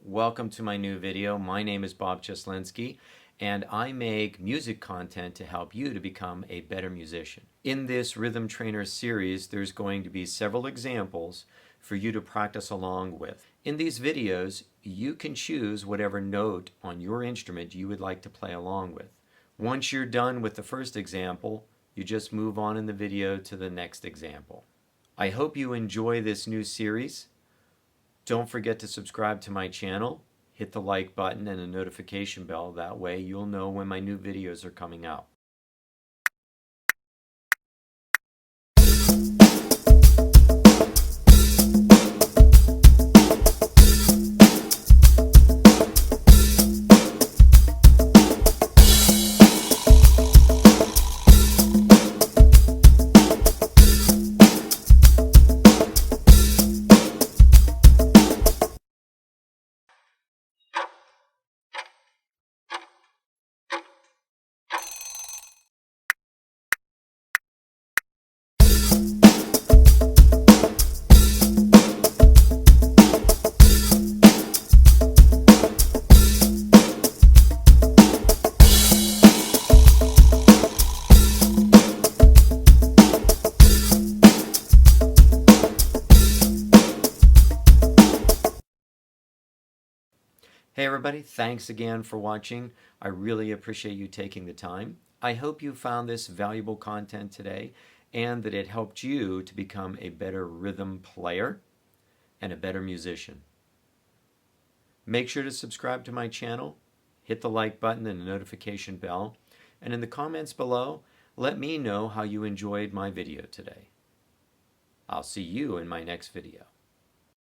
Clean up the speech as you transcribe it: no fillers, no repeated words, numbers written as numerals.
welcome to my new video. My name is Bob Cieslinski, and I make music content to help you to become a better musician. In this Rhythm Trainer series, there's going to be several examples for you to practice along with. In these videos, you can choose whatever note on your instrument you would like to play along with. Once you're done with the first example, you just move on in the video to the next example. I hope you enjoy this new series. Don't forget to subscribe to my channel, hit the like button and the notification bell. That way you'll know when my new videos are coming out. Hey everybody, thanks again for watching. I really appreciate you taking the time. I hope you found this valuable content today and that it helped you to become a better rhythm player and a better musician. Make sure to subscribe to my channel, hit the like button and the notification bell, and in the comments below, let me know how you enjoyed my video today. I'll see you in my next video.